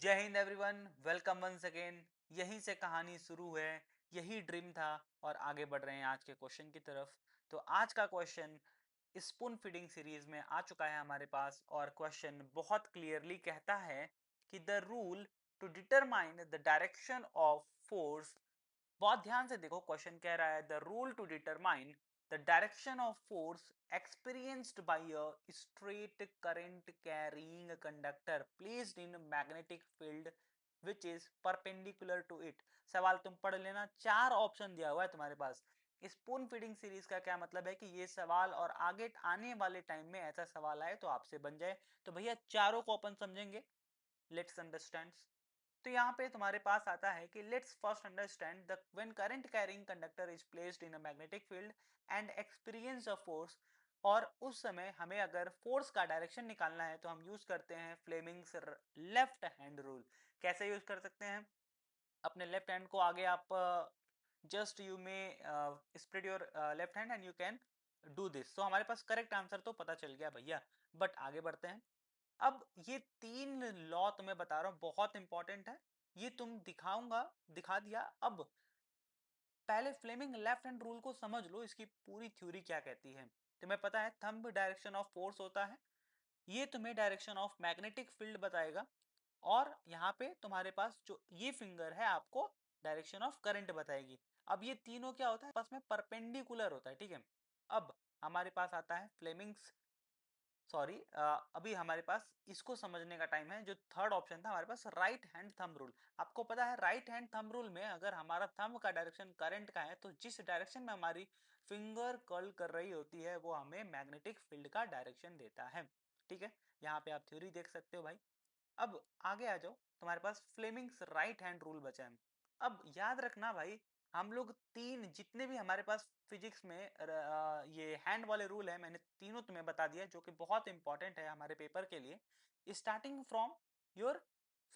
जय हिंद everyone, welcome once again. यहीं से कहानी शुरू है, यही ड्रीम था और आगे बढ़ रहे हैं आज के क्वेश्चन की तरफ। तो आज का क्वेश्चन स्पून फीडिंग सीरीज में आ चुका है हमारे पास और क्वेश्चन बहुत क्लियरली कहता है कि the rule to determine the direction of force. बहुत ध्यान से देखो, क्वेश्चन कह रहा है the rule to determine the direction of force experienced by a straight current carrying a conductor placed in a magnetic field which is perpendicular to it। सवाल तुम पढ़ लेना, चार ऑप्शन दिया हुआ है तुम्हारे पास। स्पून फीडिंग सीरीज का क्या मतलब है कि ये सवाल और आगे आने वाले टाइम में ऐसा सवाल आए तो आपसे बन जाए। तो भैया चारों को अपन समझेंगे, लेट्स अंडरस्टैंड। तो यहाँ पे तुम्हारे पास आता है कि let's first understand the when current carrying conductor is placed in a magnetic field and experience a force. और उस समय हमें अगर फोर्स का डायरेक्शन निकालना है तो हम यूज करते हैं फ्लेमिंग्स लेफ्ट हैंड रूल। कैसे यूज कर सकते हैं? अपने लेफ्ट हैंड को आगे आप जस्ट यू में spread your left hand and you can do this. तो हमारे पास करेक्ट आंसर तो पता चल गया भैया। बट आगे बढ़ते हैं। अब ये तीन लॉ तुम्हें बता रहा हूं, बहुत इंपॉर्टेंट है। ये तुम दिखाऊंगा, दिखा दिया। अब पहले फ्लेमिंग लेफ्ट हैंड रूल को समझ लो, इसकी पूरी थ्योरी क्या कहती है। तुम्हें पता है थंब डायरेक्शन ऑफ फोर्स होता है, ये तुम्हें डायरेक्शन ऑफ मैग्नेटिक फील्ड बताएगा। और यहाँ पे तुम्हारे पास जो ये फिंगर है आपको डायरेक्शन ऑफ करंट बताएगी। अब ये तीनों क्या होता है, आपस में परपेंडिकुलर होता है, ठीक है। अब हमारे पास आता है फ्लेमिंग्स, सॉरी, अभी हमारे पास इसको समझने का टाइम है। जो थर्ड ऑप्शन था हमारे पास राइट हैंड थंब रूल। आपको पता है राइट हैंड थंब रूल में अगर हमारा थंब का डायरेक्शन करंट का है तो जिस डायरेक्शन में हमारी फिंगर कर्ल कर रही होती है वो हमें मैग्नेटिक फील्ड का डायरेक्शन देता है, ठीक है। यहाँ पे आप थ्योरी देख सकते हो भाई। अब आगे आ जाओ, तुम्हारे पास फ्लेमिंग्स राइट हैंड रूल बचा है। अब याद रखना भाई, हम लोग तीन जितने भी हमारे पास फिजिक्स में ये हैंड वाले रूल है, मैंने तीनों तुम्हें बता दिया जो कि बहुत इंपॉर्टेंट है हमारे पेपर के लिए। Starting from your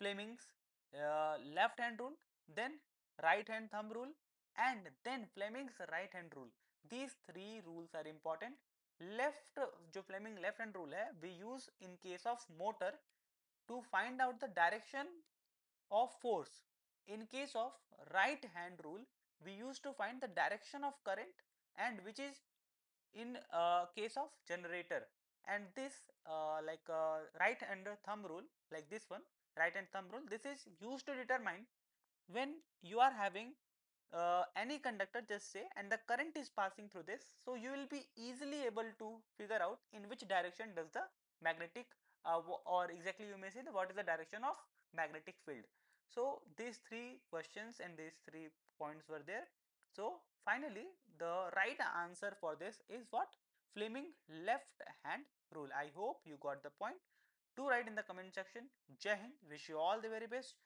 Fleming's left hand rule, then right hand thumb rule and then Fleming's right hand rule. These three rules are important. Left, जो फ्लेमिंग लेफ्ट हैंड रूल है we use in case of motor to find out the direction of force. In case of right hand rule, we used to find the direction of current, and which is in case of generator. And this right hand thumb rule, like this one, right hand thumb rule, this is used to determine when you are having any conductor, just say, and the current is passing through this, so you will be easily able to figure out in which direction does the magnetic or exactly you may say what is the direction of magnetic field. So these three questions and these 3 points were there. So finally the right answer for this is what? Fleming left hand rule. I hope you got the point. Do write in the comment section. Jai Hind, wish you all the very best.